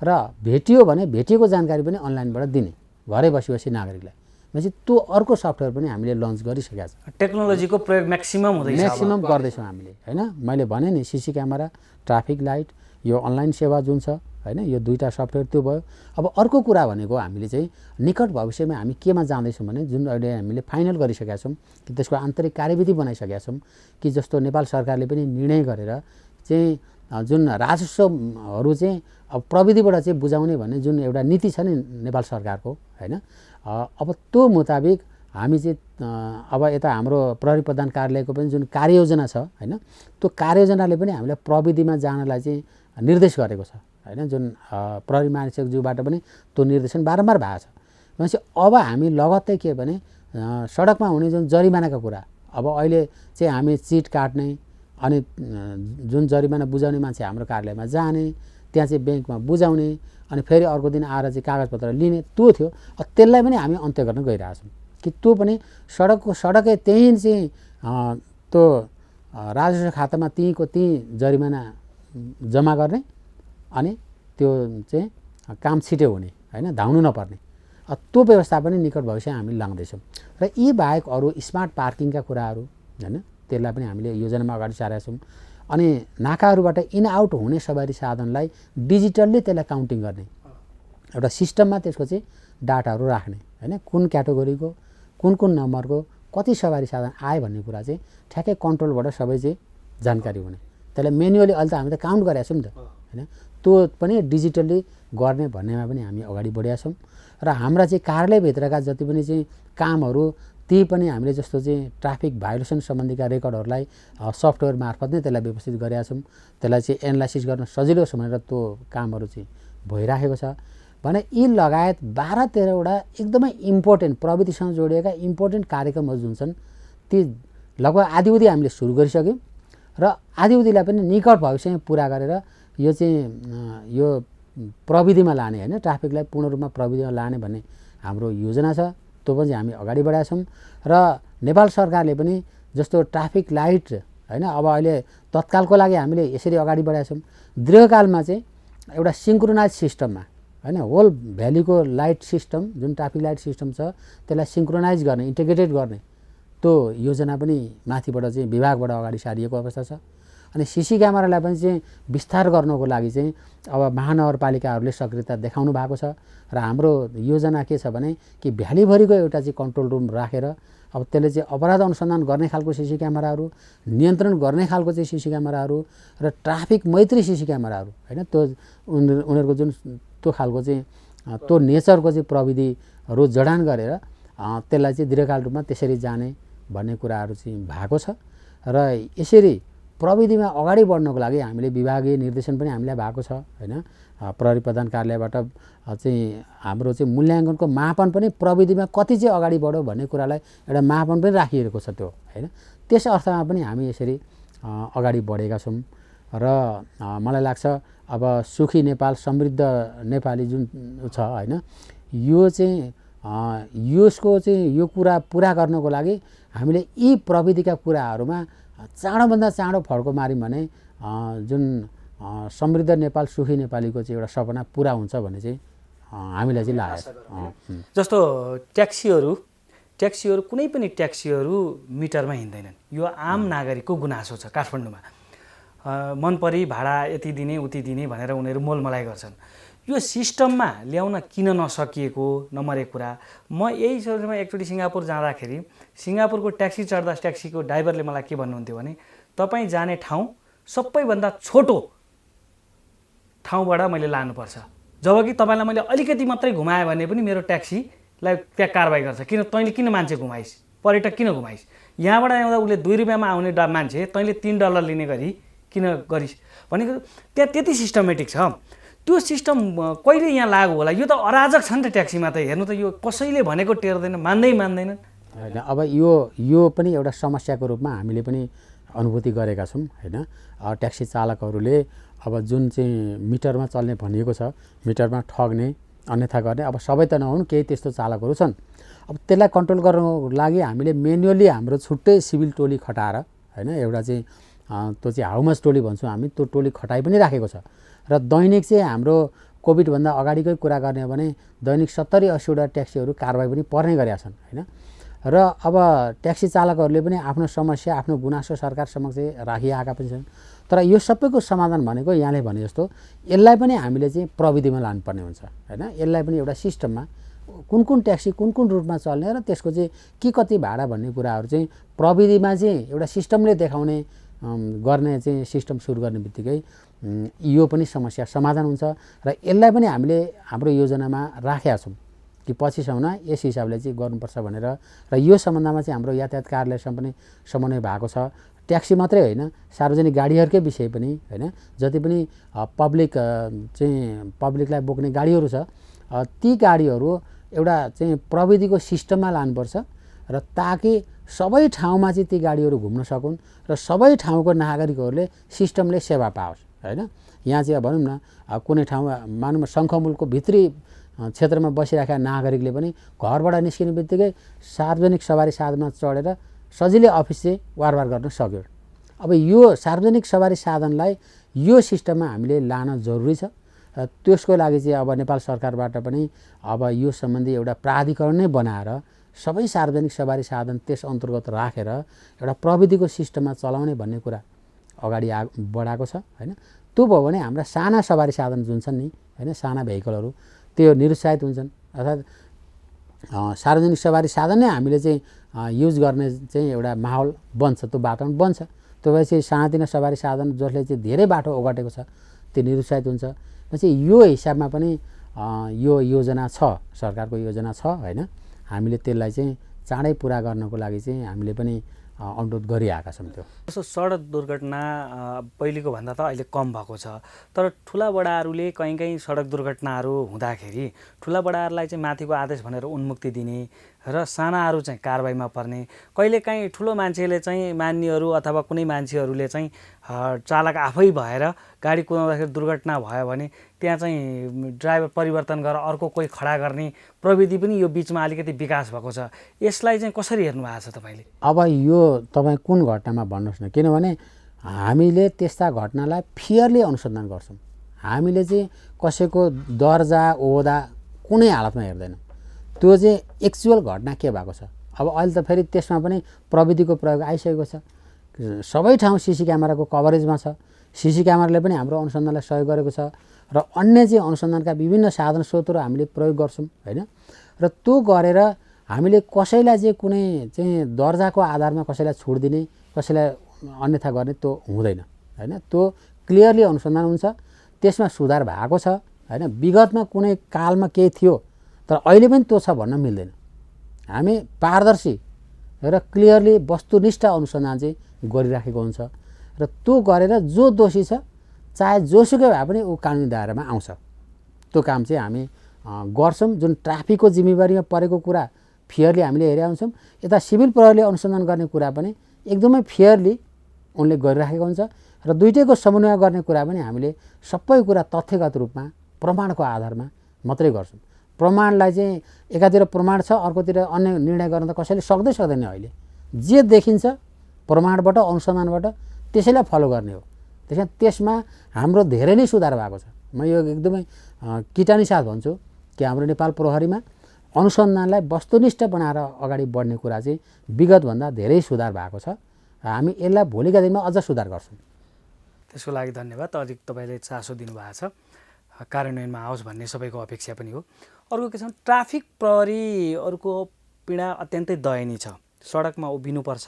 र भेटियो भने भेटिएको जानकारी पनि अनलाइनबाट दिने घरै बसी नागरिकलाई। भनेपछि त्यो अर्को सफ्टवेयर पनि हामीले लन्च गरिसकेका छौँ। टेक्नोलोजीको प्रयोग म्याक्सिमम हुँदैछ, म्याक्सिमम गर्दैछौँ हामीले हैन। मैले भने नि सीसी क्यामेरा, ट्राफिक लाइट, यो अनलाइन सेवा जुन छ हैन, यो 2टा सफ्टवेयर त्यो भयो। अब अर्को कुरा भनेको हामीले चाहिँ निकट भविष्यमा हामी केमा जाँदैछौँ भने जुन अहिले हामीले फाइनल गरिसकेका छौँ कि त्यसको आन्तरिक कार्यविधि बनाइसकेका छौँ कि जस्तो नेपाल सरकारले पनि निर्णय गरेर चाहिँ जुन राजस्वहरू चाहिँ अब प्रविधिबाट चाहिँ बुझाउने भन्ने जुन एउटा नीति छ नि नेपाल सरकारको हैन, अब त्यो मुताबिक हामी चाहिँ अब यता हाम्रो प्रहरी प्रधान कार्यालयको पनि जुन कार्ययोजना छ हैन, त्यो कार्ययोजनाले पनि हामीलाई प्रविधिमा जानलाई चाहिँ निर्देश गरेको छ हैन। जुन प्रहरी महानिरीक्षकज्यूबाट पनि त्यो निर्देशन बारम्बार भएको छ। भनेपछि अब हामी लगत्तै के भने सडकमा हुने जुन जरिमानाको कुरा, अब अहिले चाहिँ हामी चिट काट्ने अनि जुन जरिमाना बुझाउने मान्छे हाम्रो कार्यालयमा जाने, त्यहाँ चाहिँ ब्याङ्कमा बुझाउने, अनि फेरि अर्को दिन आएर चाहिँ कागजपत्र लिने, त्यो थियो। त्यसलाई पनि हामी अन्त्य गर्न गइरहेछौँ कि त्यो पनि सडकै त्यहीँ चाहिँ त्यो राजस्व खातामा त्यहीँ जरिमाना जम्मा गर्ने, अनि त्यो चाहिँ काम छिटो हुने हैन, धाउनु नपर्ने, त्यो व्यवस्था पनि निकट भविष्यमा हामी लाग्दैछौँ। र यी बाहेक अरू स्मार्ट पार्किङका कुराहरू हैन, त्यसलाई पनि हामीले योजनामा अगाडि सारेका छौँ। अनि नाकाहरूबाट इन आउट हुने सवारी साधनलाई डिजिटल्ली त्यसलाई काउन्टिङ गर्ने एउटा सिस्टममा त्यसको चाहिँ डाटाहरू राख्ने हैन, कुन क्याटेगोरीको कुन नम्बरको कति सवारी साधन आयो भन्ने कुरा चाहिँ ठ्याक्कै कन्ट्रोलबाट सबै चाहिँ जानकारी हुने। त्यसलाई मेनुअली अहिले त हामी त काउन्ट गरेका छौँ नि त हैन, त्यो पनि डिजिटल्ली गर्ने भन्नेमा पनि हामी अगाडि बढेका छौँ। र हाम्रा चाहिँ कार्यालयभित्रका जति पनि चाहिँ कामहरू ती पनि हामीले जस्तो चाहिँ ट्राफिक भायोलेसन सम्बन्धीका रेकर्डहरूलाई सफ्टवेयर मार्फत नै त्यसलाई व्यवस्थित गरेका छौँ। त्यसलाई चाहिँ एनालाइसिस गर्न सजिलो छ भनेर त्यो कामहरू चाहिँ भइराखेको छ भने यी लगायत 12-13वटा एकदमै इम्पोर्टेन्ट प्रविधिसँग जोडिएका इम्पोर्टेन्ट कार्यक्रमहरू जुन छन् ती लगभग आधिउधी हामीले सुरु गरिसक्यौँ र आधिउधीलाई पनि निकट भविष्यमा पुरा गरेर यो चाहिँ यो प्रविधिमा लाने हैन, ट्राफिकलाई पूर्ण रूपमा प्रविधिमा लाने भन्ने हाम्रो योजना छ। त्यो पनि हामी अगाडि बढाएका छौँ। र नेपाल सरकारले पनि जस्तो ट्राफिक लाइट हैन, अब अहिले तत्कालको लागि हामीले यसरी अगाडि बढाएका छौँ। दीर्घकालमा चाहिँ एउटा सिङ्क्रोनाइज सिस्टममा हैन, होल भ्यालीको लाइट सिस्टम जुन ट्राफिक लाइट सिस्टम छ त्यसलाई सिङ्क्रोनाइज गर्ने, इन्टिग्रेटेड गर्ने त्यो योजना पनि माथिबाट चाहिँ विभागबाट अगाडि सारिएको अवस्था छ। अनि सीसी क्यामेरालाई पनि चाहिँ विस्तार गर्नको लागि चाहिँ अब महानगरपालिकाहरूले सक्रियता देखाउनु भएको छ। र हाम्रो योजना के छ भने कि भ्यालीभरिको एउटा चाहिँ कन्ट्रोल रुम राखेर अब त्यसले चाहिँ अपराध अनुसन्धान गर्ने खालको सीसी क्यामेराहरू, नियन्त्रण गर्ने खालको चाहिँ सीसी क्यामेराहरू र ट्राफिक मैत्री सीसी क्यामेराहरू हैन, त्यो उनीहरूको जुन त्यो खालको चाहिँ त्यो नेचरको चाहिँ प्रविधिहरू जडान गरेर त्यसलाई चाहिँ दीर्घकाल रूपमा त्यसरी जाने भन्ने कुराहरू चाहिँ भएको छ। र यसरी प्रविधिमा अगाडि बढ्नको लागि हामीले विभागीय निर्देशन पनि हामीलाई भएको छ हैन। प्रहरी प्रधान कार्यालयबाट चाहिँ हाम्रो चाहिँ मूल्याङ्कनको मापन पनि प्रविधिमा कति चाहिँ अगाडि बढ्यो भन्ने कुरालाई एउटा मापन पनि राखिएको छ त्यो हैन। त्यस अर्थमा पनि हामी यसरी अगाडि बढेका छौँ। र मलाई लाग्छ अब सुखी नेपाल समृद्ध नेपाली जुन छ हैन, यो चाहिँ यसको चाहिँ यो कुरा पुरा गर्नको लागि हामीले यी प्रविधिका कुराहरूमा चाँडोभन्दा चाँडो फड्को मार्यौँ भने जुन समृद्ध नेपाल सुखी नेपालीको चाहिँ एउटा सपना पुरा हुन्छ भन्ने चाहिँ हामीलाई चाहिँ लाग्यो। जस्तो ट्याक्सीहरू कुनै पनि ट्याक्सीहरू मिटरमा हिँड्दैनन्। यो आम नागरिकको गुनासो छ काठमाडौँमा। मन परी भाडा यति दिने उति दिने भनेर उनीहरू मोलमलाइ गर्छन्। यो सिस्टममा ल्याउन किन नसकिएको नम्बर एक कुरा। म यही सोचमा एकचोटि सिङ्गापुर जाँदाखेरि सिङ्गापुरको ट्याक्सी चढ्दा ट्याक्सीको ड्राइभरले मलाई के भन्नुहुन्थ्यो भने तपाईँ जाने ठाउँ सबैभन्दा छोटो ठाउँबाट मैले लानुपर्छ, जबकि तपाईँलाई मैले अलिकति मात्रै घुमाएँ भने पनि मेरो ट्याक्सीलाई त्यहाँ कारबाही गर्छ। किन तैँले किन मान्छे घुमाइस्, पर्यटक किन घुमाइस्? यहाँबाट आउँदा उसले 2 रुपियाँमा आउने मान्छे तैँले $3 लिने गरी किन गरिस् भनेको त्यहाँ त्यति सिस्टमेटिक छ। त्यो सिस्टम कहिले यहाँ लागु होला? यो त अराजक छ नि त। ट्याक्सीमा त हेर्नु त यो कसैले भनेको टेर्दैन, मान्दैनन् होइन। अब यो पनि एउटा समस्याको रूपमा हामीले पनि अनुभूति गरेका छौँ होइन। ट्याक्सी चालकहरूले अब जुन चाहिँ मिटरमा चल्ने भनिएको छ, मिटरमा ठग्ने अन्यथा गर्ने, अब सबै त नहुन्, केही त्यस्तो चालकहरू छन्। अब त्यसलाई कन्ट्रोल गर्नको लागि हामीले मेन्युअली हाम्रो छुट्टै सिभिल टोली खटाएर होइन, एउटा चाहिँ त्यो चाहिँ हाउमस टोली भन्छौँ हामी, त्यो टोली खटाइ पनि राखेको छ। र दैनिक चाहिँ हाम्रो कोभिडभन्दा अगाडिकै कुरा गर्ने हो भने दैनिक 70-80वटा ट्याक्सीहरू कारबाही पनि पर्ने गरेका छन् होइन। र अब ट्याक्सी चालकहरूले पनि आफ्नो समस्या आफ्नो गुनासो सरकार समक्ष राखिआएका पनि छन्। तर यो सबैको समाधान भनेको यहाँले भने जस्तो यसलाई पनि हामीले चाहिँ प्रविधिमा लानुपर्ने हुन्छ होइन। यसलाई पनि एउटा सिस्टममा कुन कुन ट्याक्सी कुन कुन रुटमा चल्ने र त्यसको चाहिँ के कति भाडा भन्ने कुराहरू चाहिँ प्रविधिमा चाहिँ एउटा सिस्टमले देखाउने गर्ने चाहिँ सिस्टम सुरु गर्ने बित्तिकै यो पनि समस्या समाधान हुन्छ। र यसलाई पनि हामीले हाम्रो योजनामा राखेका छौँ कि पछिसम्म यस हिसाबले चाहिँ गर्नुपर्छ भनेर। र यो सम्बन्धमा चाहिँ हाम्रो यातायात कार्यालयसँग पनि समन्वय भएको छ। ट्याक्सी मात्रै होइन, सार्वजनिक गाडीहरूकै विषय पनि होइन, जति पनि पब्लिकलाई बोक्ने गाडीहरू छ ती गाडीहरू एउटा चाहिँ प्रविधिको सिस्टममा लानुपर्छ र ताकि सबै ठाउँमा चाहिँ ती गाडीहरू घुम्न सकुन् र सबै ठाउँको नागरिकहरूले सिस्टमले सेवा पाओस् होइन। यहाँ चाहिँ भनौँ न कुनै ठाउँमा मानौँ शङ्खमुलको भित्री क्षेत्रमा बसिरहेका नागरिकले पनि घरबाट निस्किने बित्तिकै सार्वजनिक सवारी साधनमा चढेर सजिलै अफिस चाहिँ वारवार गर्न सक्यो। अब यो सार्वजनिक सवारी साधनलाई यो सिस्टममा हामीले लान जरुरी छ। त्यसको लागि चाहिँ अब नेपाल सरकारबाट पनि अब यो सम्बन्धी एउटा प्राधिकरण नै बनाएर सबै सार्वजनिक सवारी साधन त्यस अन्तर्गत राखेर एउटा प्रविधिको सिस्टममा चलाउने भन्ने कुरा अगाडि बढाएको छ होइन। त्यो भयो भने हाम्रा साना सवारी साधन जुन छन् नि होइन, साना भेहिकलहरू त्यो निरुत्साहित हुन्छन्। अर्थात् सार्वजनिक सवारी साधन नै हामीले चाहिँ युज गर्ने चाहिँ एउटा माहौल बन्छ, त्यो वातावरण बन्छ। त्यो भएपछि सानातिना सवारी साधन जसले चाहिँ धेरै बाटो ओगटेको छ त्यो निरुत्साहित हुन्छ। पछि यो हिसाबमा पनि यो योजना छ, सरकारको योजना छ होइन। हामीले त्यसलाई चाहिँ चाँडै पुरा गर्नको लागि चाहिँ हामीले पनि अनुरोध गरिआएका छौँ। त्यो जस्तो सडक दुर्घटना पहिलेको भन्दा त अहिले कम भएको छ, तर ठुला बडाहरूले कहीँ सडक दुर्घटनाहरू हुँदाखेरि ठुला बडाहरूलाई चाहिँ माथिको आदेश भनेर उन्मुक्ति दिने र सानाहरू चाहिँ कारबाहीमा पर्ने, कहिलेकाहीँ ठुलो मान्छेले चाहिँ मान्नेहरू अथवा कुनै मान्छेहरूले चाहिँ चालक आफै भएर गाडी कुदाउँदाखेरि दुर्घटना भयो भने त्यहाँ चाहिँ ड्राइभर परिवर्तन गरेर अर्को कोही खडा गर्ने प्रविधि पनि यो बिचमा अलिकति विकास भएको छ। यसलाई चाहिँ कसरी हेर्नु भएको छ तपाईँले? अब यो तपाईँ कुन घटनामा भन्नुहोस् न, किनभने हामीले त्यस्ता घटनालाई फेयरली अनुसन्धान गर्छौँ। हामीले चाहिँ कसैको दर्जा ओहदा कुनै हालतमा हेर्दैनौँ, त्यो चाहिँ एक्चुअल घटना के भएको छ। अब अहिले त फेरि त्यसमा पनि प्रविधिको प्रयोग आइसकेको छ, सबै ठाउँ सिसी क्यामेराको कभरेजमा छ। सिसी क्यामेराले पनि हाम्रो अनुसन्धानलाई सहयोग गरेको छ र अन्य चाहिँ अनुसन्धानका विभिन्न साधन स्रोतहरू हामीले प्रयोग गर्छौँ होइन। र त्यो गरेर हामीले कसैलाई चाहिँ कुनै चाहिँ दर्जाको आधारमा कसैलाई छुट दिने कसैलाई अन्यथा गर्ने त्यो हुँदैन होइन। त्यो क्लियरली अनुसन्धान हुन्छ, त्यसमा सुधार भएको छ होइन। विगतमा कुनै कालमा केही थियो तर अहिले पनि त्यो छ भन्न मिल्दैन। हामी पारदर्शी र क्लियरली वस्तुनिष्ठ अनुसन्धान चाहिँ गरिराखेको हुन्छ र त्यो गरेर जो दोषी छ चाहे जोसुकै भए पनि ऊ कानुनी दायरामा आउँछ। त्यो काम चाहिँ हामी गर्छौँ। जुन ट्राफिकको जिम्मेवारीमा परेको कुरा फेयरली हामीले हेरेका हुन्छौँ, यता सिभिल प्रहरीले अनुसन्धान गर्ने कुरा पनि एकदमै फेयरली उनले गरिराखेको हुन्छ र दुईटैको समन्वय गर्ने कुरा पनि हामीले सबै कुरा तथ्यगत रूपमा प्रमाणको आधारमा मात्रै गर्छौँ। प्रमाणलाई चाहिँ एकातिर प्रमाण छ, अर्कोतिर अन्य निर्णय गर्न त कसैले सक्दैन। अहिले जे देखिन्छ प्रमाणबाट, अनुसन्धानबाट त्यसैलाई फलो गर्ने हो। त्यसमा त्यसमा हाम्रो धेरै नै सुधार भएको छ। म यो एकदमै किटानी साथ भन्छु कि हाम्रो नेपाल प्रहरीमा अनुसन्धानलाई वस्तुनिष्ठ बनाएर अगाडि बढ्ने कुरा चाहिँ विगतभन्दा धेरै सुधार भएको छ। हामी यसलाई भोलिका दिनमा अझ सुधार गर्छौँ। त्यसको लागि धन्यवाद। अधिक तपाईँले चासो दिनुभएको छ, कार्यान्वयनमा आओस् भन्ने सबैको अपेक्षा पनि हो। अर्को के छ, ट्राफिक प्रहरीहरूको पीडा अत्यन्तै दयनीय छ। सडकमा उभिनुपर्छ,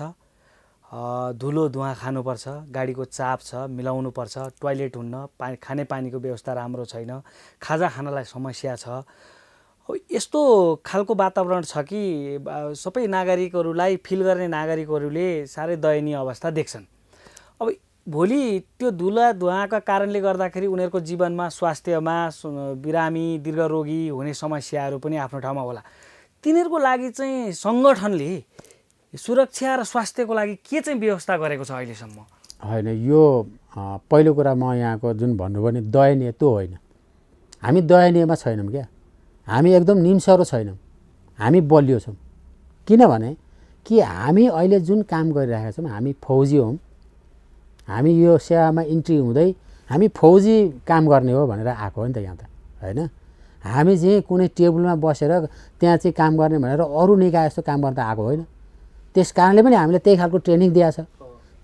धुलो धुवाँ खानुपर्छ, गाडीको चाप छ, मिलाउनुपर्छ, टोयलेट हुन्न, खानेपानीको व्यवस्था राम्रो छैन, खाजा खानलाई समस्या छ। यस्तो खालको वातावरण छ कि सबै नागरिकहरूलाई, फिल गर्ने नागरिकहरूले साह्रै दयनीय अवस्था देख्छन्। अब भोलि त्यो धुवाँका कारणले गर्दाखेरि उनीहरूको जीवनमा, स्वास्थ्यमा बिरामी, दीर्घरोगी हुने समस्याहरू पनि आफ्नो ठाउँमा होला। तिनीहरूको लागि चाहिँ सङ्गठनले सुरक्षा र स्वास्थ्यको लागि के चाहिँ व्यवस्था गरेको छ अहिलेसम्म? होइन, यो पहिलो कुरा म यहाँको जुन भन्नुभयो नि दयनीय, त्यो होइन। हामी दयनीयमा छैनौँ क्या, हामी एकदम निम्सरो छैनौँ, हामी बलियो छौँ। किनभने कि हामी अहिले जुन काम गरिरहेका छौँ, हामी फौजी हौँ। हामी यो सेवामा इन्ट्री हुँदै हामी फौजी काम गर्ने हो भनेर आएको हो नि त यहाँ त, होइन? हामी चाहिँ कुनै टेबलमा बसेर त्यहाँ चाहिँ काम गर्ने भनेर अरू निकाय जस्तो काम गर्न आएको होइन। त्यस कारणले पनि हामीले त्यही खालको ट्रेनिङ दिएको छ।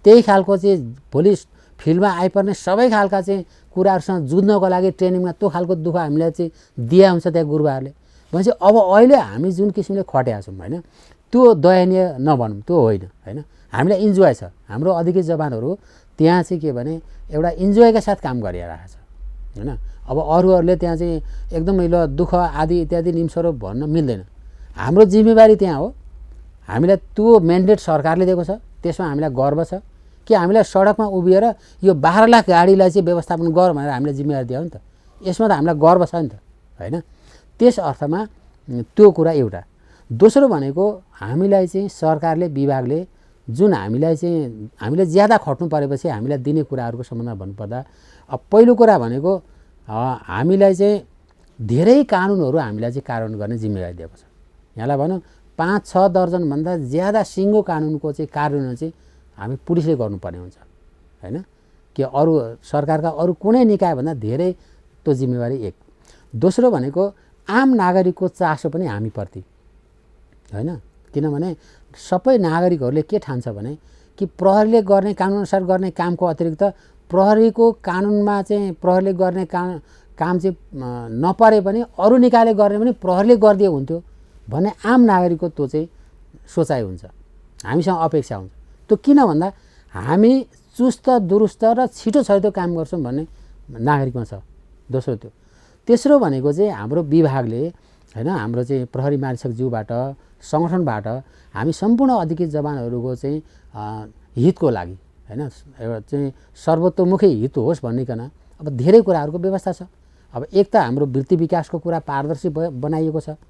त्यही खालको चाहिँ भोलि फिल्डमा आइपर्ने सबै खालका चाहिँ कुराहरूसँग जुझ्नको लागि ट्रेनिङमा त्यो खालको दुःख हामीलाई चाहिँ दिया हुन्छ त्यहाँ गुरुबाहरूले। भनेपछि अब अहिले हामी जुन किसिमले खटेका छौँ, होइन, त्यो दयनीय नभनौँ, त्यो होइन। होइन, हामीलाई इन्जोय छ। हाम्रो अधिकृत जवानहरू त्यहाँ चाहिँ के भने एउटा इन्जोयका साथ काम गरिरहेको छ, होइन? अब अरूहरूले त्यहाँ चाहिँ एकदमै ल दुःख आदि इत्यादि निम्सरो भन्न मिल्दैन। हाम्रो जिम्मेवारी त्यहाँ हो। हामीलाई त्यो म्यान्डेट सरकारले दिएको छ, त्यसमा हामीलाई गर्व छ कि हामीलाई सडकमा उभिएर यो 12 लाख गाडीलाई चाहिँ व्यवस्थापन गर भनेर हामीलाई जिम्मेवारी दियो नि त। यसमा त हामीलाई गर्व छ नि त, होइन? त्यस अर्थमा त्यो कुरा एउटा। दोस्रो भनेको हामीलाई चाहिँ सरकारले, विभागले जुन हामीलाई ज्यादा खट्नु परेपछि हामीलाई दिने कुराहरूको सम्बन्धमा भन्नुपर्दा अब पहिलो कुरा भनेको हामीलाई चाहिँ धेरै कानुनहरू हामीलाई चाहिँ कार्यान्वयन गर्ने जिम्मेवारी दिएको छ। यहाँलाई भनौँ 5-6 दर्जनभन्दा ज्यादा सिङ्गो कानुनको चाहिँ कार्यान्वयन चाहिँ हामी पुलिसले गर्नुपर्ने हुन्छ, होइन? कि अरू सरकारका अरू कुनै निकायभन्दा धेरै त्यो जिम्मेवारी एक। दोस्रो भनेको आम नागरिकको चासो पनि हामीप्रति, होइन? किनभने सबै नागरिकहरूले के ठान्छ भने कि प्रहरीले गर्ने कानुनअनुसार गर्ने कामको अतिरिक्त प्रहरीको कानुनमा चाहिँ प्रहरीले गर्ने काम चाहिँ नपरे पनि अरू निकायले गर्ने पनि प्रहरीले गरिदिए हुन्थ्यो भन्ने आम नागरिकको त्यो चाहिँ सोचाइ हुन्छ, हामीसँग अपेक्षा हुन्छ। त्यो किन भन्दा हामी चुस्त दुरुस्त र छिटो छिटो काम गर्छौँ भन्ने नागरिकमा छ। दोस्रो त्यो। तेस्रो भनेको चाहिँ हाम्रो विभागले, होइन, हाम्रो चाहिँ प्रहरी महानिरीक्षकज्यूबाट, सङ्गठनबाट हामी सम्पूर्ण अधिकृत जवानहरूको चाहिँ हितको लागि, होइन, एउटा चाहिँ सर्वतोमुखी हित होस् भनिकन अब धेरै कुराहरूको व्यवस्था छ। अब एक त हाम्रो वृत्ति विकासको कुरा पारदर्शी बनाइएको छ,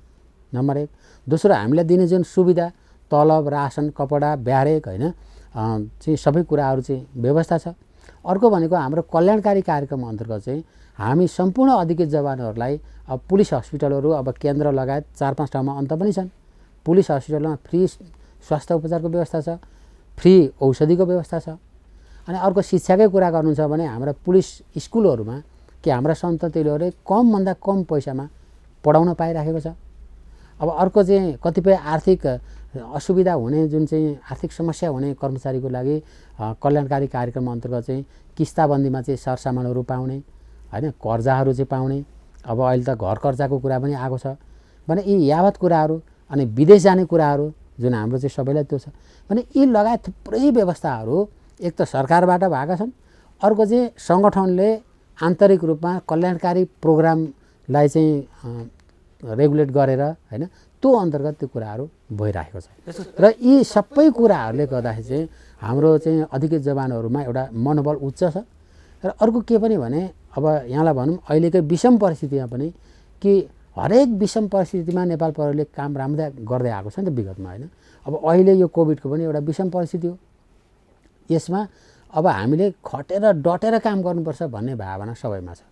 नम्बर 1। दोस्रो, हामीलाई दिने जुन सुविधा, तलब, रासन, कपडा, ब्यारेक, होइन, चाहिँ सबै कुराहरू चाहिँ व्यवस्था छ। अर्को भनेको हाम्रो कल्याणकारी कार्यक्रम अन्तर्गत चाहिँ हामी सम्पूर्ण अधिकृत जवानहरूलाई अब पुलिस हस्पिटलहरू अब केन्द्र लगायत 4-5 ठाउँमा अन्त पनि छन्। पुलिस हस्पिटलमा फ्री स्वास्थ्य उपचारको व्यवस्था छ, फ्री औषधिको व्यवस्था छ। अनि अर्को शिक्षाकै कुरा गर्नुहुन्छ भने हाम्रा पुलिस स्कुलहरूमा कि हाम्रा सन्ततिहरूले कमभन्दा कम पैसामा पढाउन पाइराखेको छ। अब अर्को चाहिँ कतिपय आर्थिक असुविधा हुने, जुन चाहिँ आर्थिक समस्या हुने कर्मचारीको लागि कल्याणकारी कार्यक्रम अन्तर्गत चाहिँ किस्ताबन्दीमा चाहिँ सरसामानहरू पाउने, होइन, कर्जाहरू चाहिँ पाउने। अब अहिले त घर कर्जाको कुरा पनि आएको छ भने यी यावत कुराहरू, अनि विदेश जाने कुराहरू जुन हाम्रो चाहिँ सबैलाई त्यो छ भने यी लगायत थुप्रै व्यवस्थाहरू एक त सरकारबाट भएका छन्। अर्को चाहिँ सङ्गठनले आन्तरिक रूपमा कल्याणकारी प्रोग्रामलाई चाहिँ रेगुलेट गरेर, होइन, त्यो अन्तर्गत त्यो कुराहरू भइरहेको छ। र यी सबै कुराहरूले गर्दाखेरि चाहिँ हाम्रो चाहिँ अधिकृत जवानहरूमा एउटा मनोबल उच्च छ। र अर्को के पनि भने अब यहाँलाई भनौँ अहिलेकै विषम परिस्थितिमा पनि कि हरेक विषम परिस्थितिमा नेपाल प्रहरीले काम राम्रै गर्दै आएको छ नि त विगतमा, होइन? अब अहिले यो कोभिडको पनि एउटा विषम परिस्थिति हो। यसमा अब हामीले खटेर डटेर काम गर्नुपर्छ भन्ने भावना सबैमा छ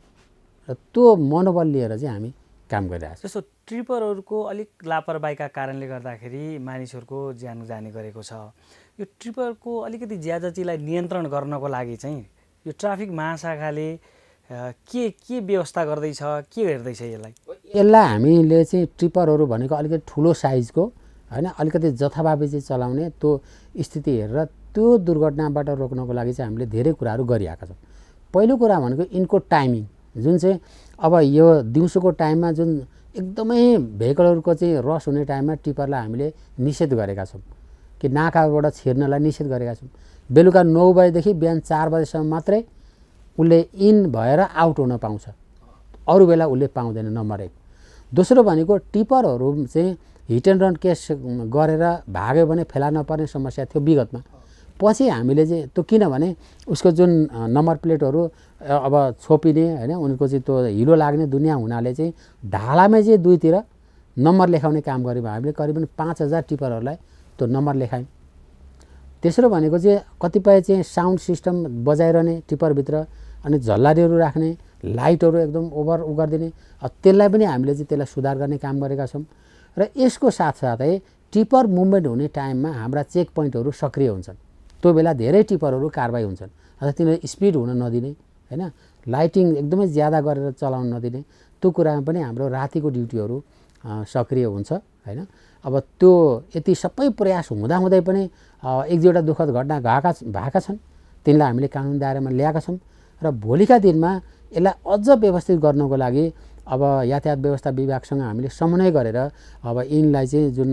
र त्यो मनोबल लिएर चाहिँ हामी काम गरिरहेको छौँ। जस्तो ट्रिपरहरूको अलिक लापरवाहीका कारणले गर्दाखेरि मानिसहरूको ज्यान जाने गरेको छ। यो ट्रिपरको अलिकति ज्यादतीलाई नियन्त्रण गर्नको लागि चाहिँ यो ट्राफिक महाशाखाले के व्यवस्था गर्दैछ, के हेर्दैछ यसलाई? यसलाई हामीले चाहिँ ट्रिपरहरू भनेको अलिकति ठुलो साइजको होइन, अलिकति जथाभावी चाहिँ चलाउने त्यो स्थिति हेरेर त्यो दुर्घटनाबाट रोक्नको लागि चाहिँ हामीले धेरै कुराहरू गरिरहेका छौँ। पहिलो कुरा भनेको यिनको टाइमिङ, जुन चाहिँ अब यो दिउँसोको टाइममा जुन एकदमै भेहिकलहरूको चाहिँ रस हुने टाइममा टिपरलाई हामीले निषेध गरेका छौँ कि नाकाबाट छिर्नलाई निषेध गरेका छौँ। बेलुका 9 बजेदेखि बिहान 4 बजेसम्म मात्रै उसले इन भएर आउट हुन पाउँछ, अरू बेला उसले पाउँदैन, नम्बर 1। दोस्रो भनेको टिपरहरू चाहिँ हिट एन्ड रन केस गरेर भाग्यो भने फेला नपर्ने समस्या थियो विगतमा। पछि हामीले चाहिँ त्यो, किनभने उसको जुन नम्बर प्लेटहरू अब छोपिने होइन, उनको चाहिँ त्यो हिलो लाग्ने दुनियाँ हुनाले चाहिँ ढालामै चाहिँ दुईतिर नम्बर लेखाउने काम गऱ्यौँ हामीले। करिबन 5000 टिपरहरूलाई त्यो नम्बर लेखायौँ। तेस्रो भनेको चाहिँ कतिपय चाहिँ साउन्ड सिस्टम बजाइरहने टिपरभित्र, अनि झल्लारीहरू राख्ने, लाइटहरू एकदम ओभर गरिदिने, त्यसलाई पनि हामीले चाहिँ त्यसलाई सुधार गर्ने काम गरेका छौँ। र यसको साथसाथै टिपर मुभमेन्ट हुने टाइममा हाम्रा चेक पोइन्टहरू सक्रिय हुन्छन्। त्यो बेला धेरै टिपरहरू कारबाही हुन्छन्, अथवा तिनीहरू स्पिड हुन नदिने होइन, लाइटिङ एकदमै ज्यादा गरेर चलाउन नदिने, त्यो कुरामा पनि हाम्रो रातिको ड्युटीहरू सक्रिय हुन्छ होइन। अब त्यो यति सबै प्रयास हुँदाहुँदै पनि एक दुईवटा दुःखद घटना भएका छन्, तिनलाई हामीले कानुन दायरामा ल्याएका छौँ। र भोलिका दिनमा यसलाई अझ व्यवस्थित गर्नको लागि अब यातायात व्यवस्था विभागसँग हामीले समन्वय गरेर अब यिनलाई चाहिँ जुन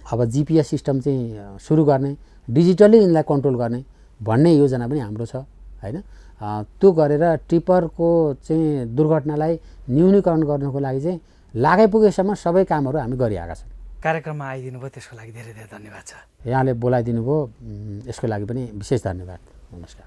अब GPS सिस्टम चाहिँ सुरु गर्ने, डिजिटली यिनलाई कन्ट्रोल गर्ने भन्ने योजना पनि हाम्रो छ होइन। त्यो गरेर टिपरको चाहिँ दुर्घटनालाई न्यूनीकरण गर्नको लागि चाहिँ लागेपुगेसम्म सबै कामहरू हामी गरिरहेका छौँ। कार्यक्रममा आइदिनु भयो, त्यसको लागि धेरै धेरै धन्यवाद छ। यहाँले बोलाइदिनु भयो, यसको लागि पनि विशेष धन्यवाद। नमस्कार।